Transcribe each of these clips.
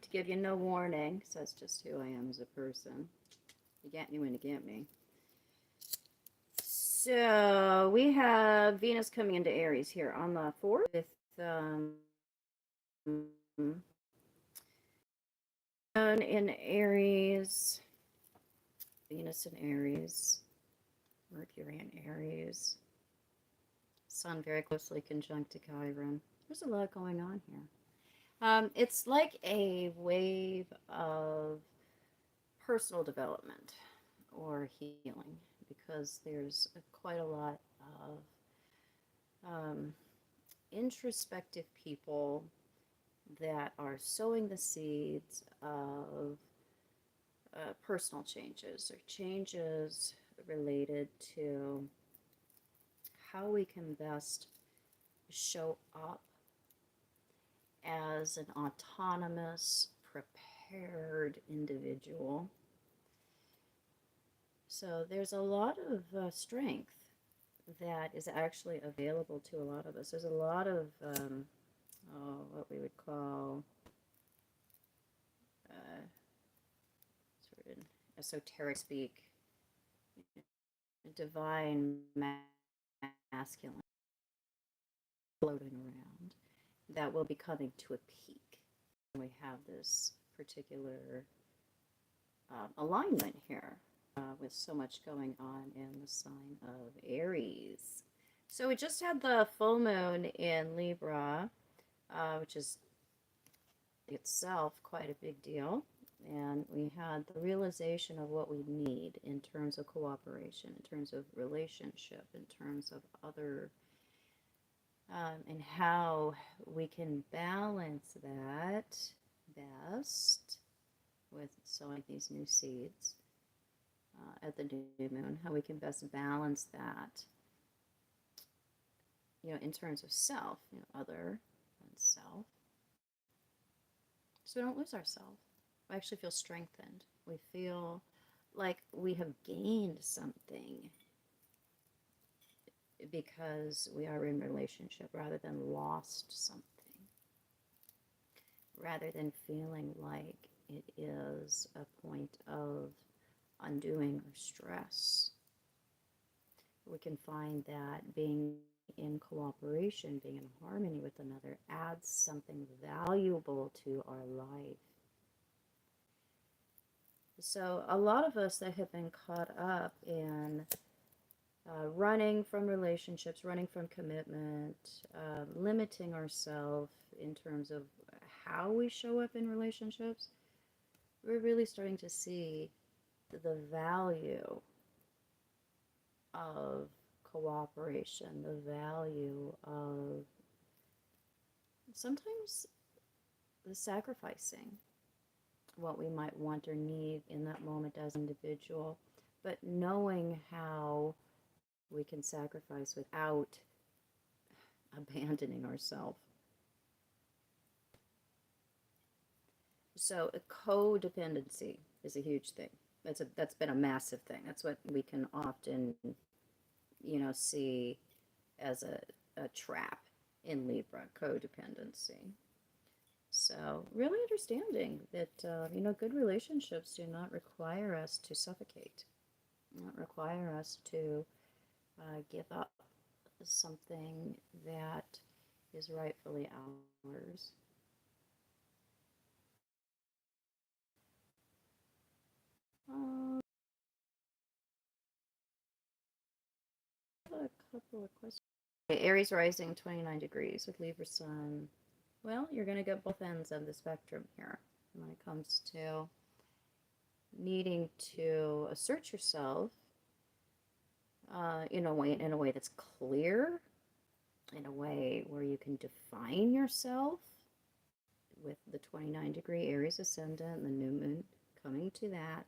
to give you no warning, so that's just who I am as a person. You get me when you get me. So we have Venus coming into Aries here on the 4th with Sun in Aries, Venus in Aries, Mercury in Aries, Sun very closely conjunct to Chiron. There's a lot going on here. It's like a wave of personal development or healing because there's quite a lot of introspective people that are sowing the seeds of personal changes or changes related to how we can best show up as an autonomous, prepared individual. So there's a lot of strength that is actually available to a lot of us. There's a lot of what we would call sort of esoteric speak, divine masculine floating around that will be coming to a peak. We have this particular alignment here with so much going on in the sign of Aries. So we just had the full moon in Libra, which is itself quite a big deal. And we had the realization of what we need in terms of cooperation, in terms of relationship, in terms of other, and how we can balance that best with sowing these new seeds at the new moon, how we can best balance that, in terms of self, other than self. So we don't lose ourselves. We actually feel strengthened. We feel like we have gained something because we are in relationship rather than lost something. Rather than feeling like it is a point of undoing or stress. We can find that being in cooperation, being in harmony with another adds something valuable to our life. So a lot of us that have been caught up in running from relationships, running from commitment, limiting ourselves in terms of how we show up in relationships, we're really starting to see the value of cooperation, the value of sometimes the sacrificing what we might want or need in that moment as an individual, but knowing how we can sacrifice without abandoning ourselves. So codependency is a huge thing. That's been a massive thing. That's what we can often, see as a trap in Libra, codependency. So really understanding that, good relationships do not require us to suffocate, not require us to give up something that is rightfully ours. A couple of questions. Aries rising 29 degrees with Libra sun. Well, you're going to get both ends of the spectrum here when it comes to needing to assert yourself in a way that's clear, in a way where you can define yourself with the 29-degree Aries ascendant and the new moon coming to that.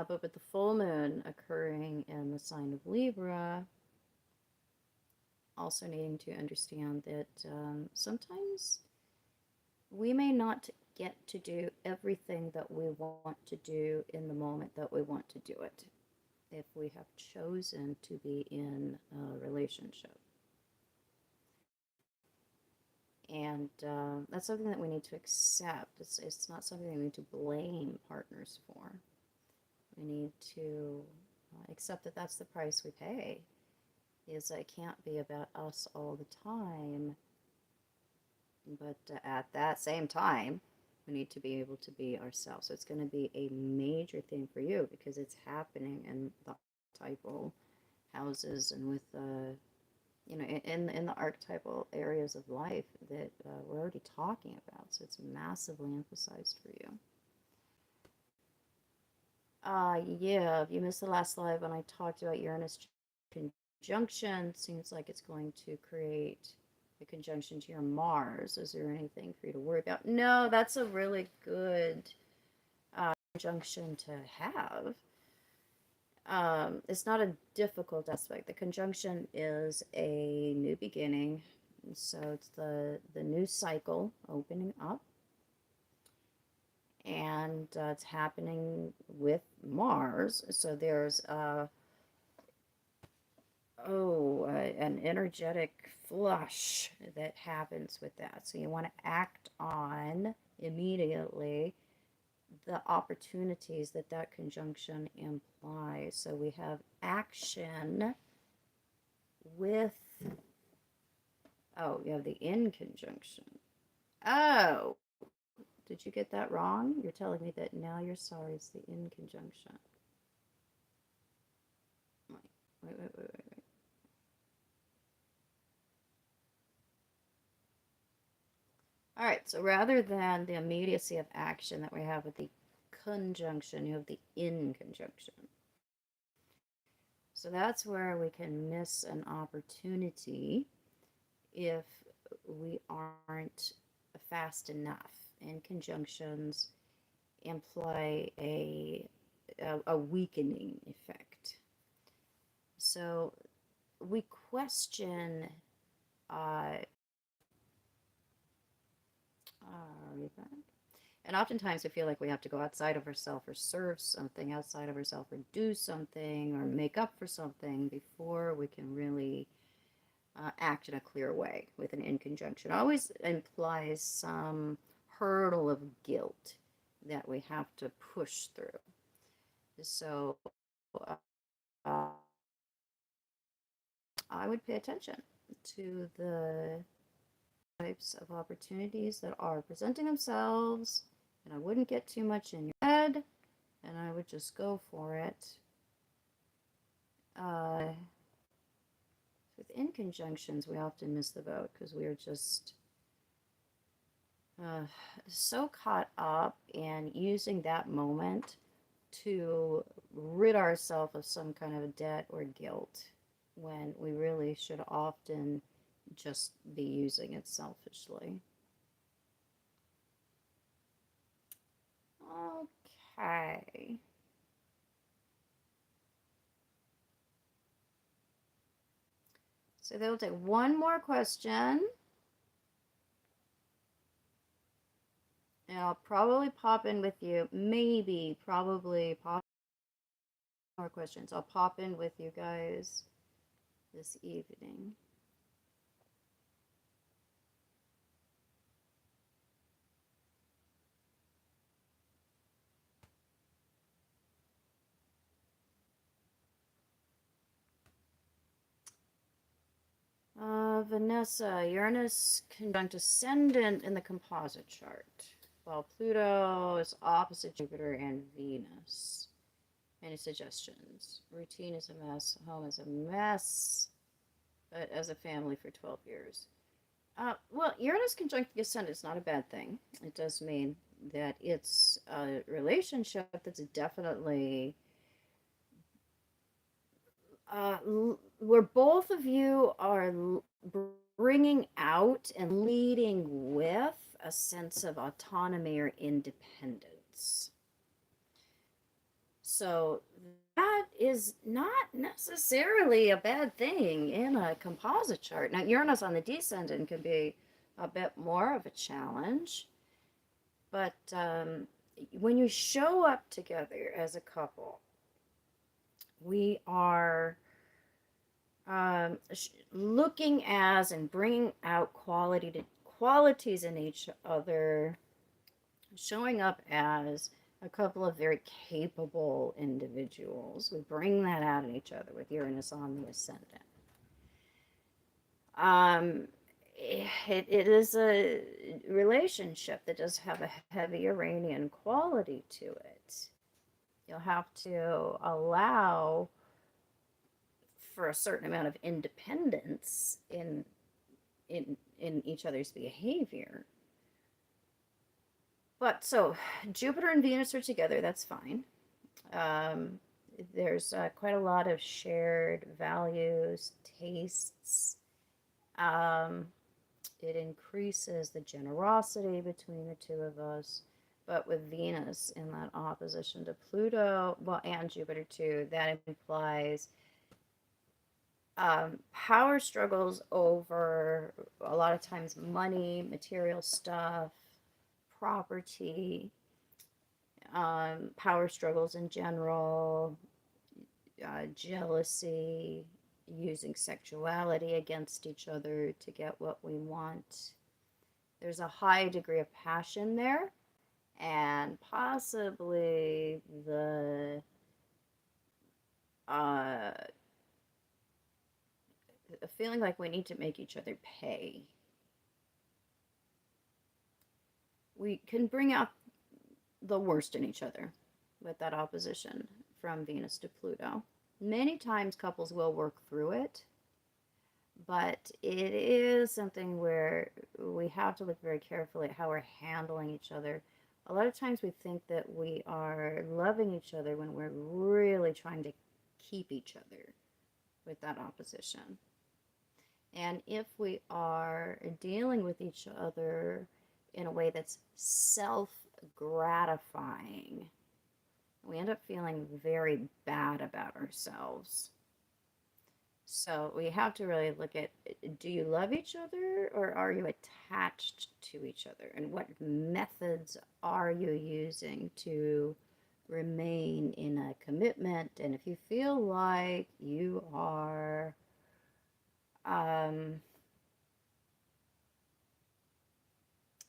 But with the full moon occurring in the sign of Libra, also needing to understand that sometimes we may not get to do everything that we want to do in the moment that we want to do it if we have chosen to be in a relationship. And that's something that we need to accept. It's not something that we need to blame partners for. We need to accept that that's the price we pay. Is it can't be about us all the time, but at that same time, we need to be able to be ourselves. So it's going to be a major thing for you because it's happening in the archetypal houses and with in the archetypal areas of life that we're already talking about. So it's massively emphasized for you. Yeah, if you missed the last live when I talked about Uranus conjunction, seems like it's going to create a conjunction to your Mars. Is there anything for you to worry about? No, that's a really good conjunction to have. It's not a difficult aspect. The conjunction is a new beginning. So it's the new cycle opening up. And it's happening with Mars. So there's an energetic flush that happens with that. So you want to act on immediately the opportunities that that conjunction implies. So we have action with, you have the in conjunction. Oh, did you get that wrong? You're telling me that now you're sorry it's the in conjunction. Wait. All right, so rather than the immediacy of action that we have with the conjunction, you have the in conjunction. So that's where we can miss an opportunity if we aren't fast enough. In conjunctions imply a weakening effect. So we question and oftentimes we feel like we have to go outside of ourselves or serve something outside of ourselves or do something or make up for something before we can really act in a clear way with an in conjunction. It always implies some hurdle of guilt that we have to push through. So uh, I would pay attention to the types of opportunities that are presenting themselves, and I wouldn't get too much in your head, and I would just go for it. Within conjunctions, we often miss the boat because we are just so caught up in using that moment to rid ourselves of some kind of debt or guilt when we really should often just be using it selfishly. Okay. So they'll take one more question. And I'll probably pop in with you. Probably pop more questions. I'll pop in with you guys this evening. Vanessa, Uranus conjunct ascendant in the composite chart, while Pluto is opposite Jupiter and Venus. Any suggestions? Routine is a mess. Home is a mess. But as a family for 12 years. Well, Uranus conjunct the ascendant is not a bad thing. It does mean that it's a relationship that's definitely where both of you are bringing out and leading with a sense of autonomy or independence. So that is not necessarily a bad thing in a composite chart. Now, Uranus on the descendant can be a bit more of a challenge, but when you show up together as a couple, we are looking as and bringing out qualities in each other, showing up as a couple of very capable individuals. We bring that out in each other with Uranus on the ascendant. It is a relationship that does have a heavy Uranian quality to it. You'll have to allow for a certain amount of independence in each other's behavior. But so Jupiter and Venus are together, that's fine. There's quite a lot of shared values, tastes. It increases the generosity between the two of us. But with Venus in that opposition to Pluto, well, and Jupiter too, that implies power struggles over a lot of times money, material stuff, property, power struggles in general, jealousy, using sexuality against each other to get what we want. There's a high degree of passion there, and possibly the feeling like we need to make each other pay. We can bring out the worst in each other with that opposition from Venus to Pluto. Many times couples will work through it, but it is something where we have to look very carefully at how we're handling each other. A lot of times we think that we are loving each other when we're really trying to keep each other with that opposition. And if we are dealing with each other in a way that's self-gratifying, we end up feeling very bad about ourselves. So we have to really look at, do you love each other or are you attached to each other? And what methods are you using to remain in a commitment? And if you feel like you are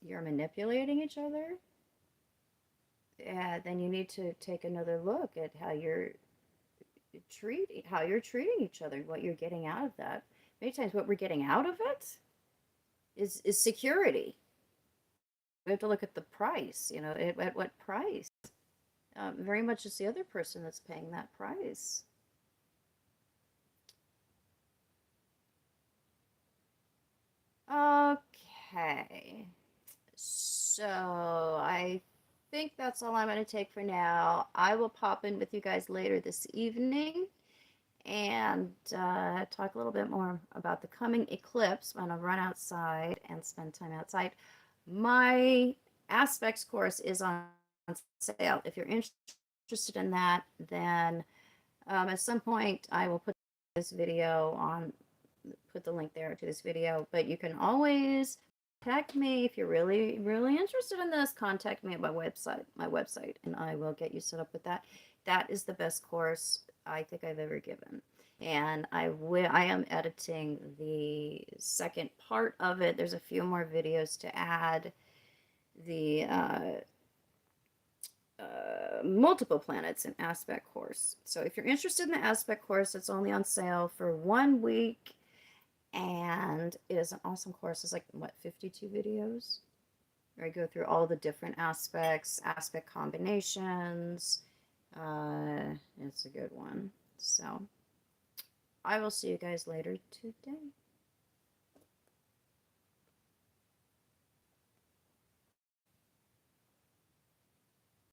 you're manipulating each other, then you need to take another look at how you're treating each other, what you're getting out of that. Many times what we're getting out of it is security. We have to look at the price, at what price. Very much it's the other person that's paying that price. Okay. So I think that's all I'm going to take for now. I will pop in with you guys later this evening and talk a little bit more about the coming eclipse. I'm going to run outside and spend time outside. My aspects course is on sale. If you're interested in that, then at some point I will put this video on, put the link there to this video, but you can always contact me if you're really interested in this. Contact me at my website, and I will get you set up with that. That is the best course I think I've ever given, and I am editing the second part of it. There's a few more videos to add. The multiple planets and aspect course. So if you're interested in the aspect course, it's only on sale for 1 week. And it is an awesome course. It's like, what, 52 videos? Where I go through all the different aspects, aspect combinations. It's a good one. So I will see you guys later today.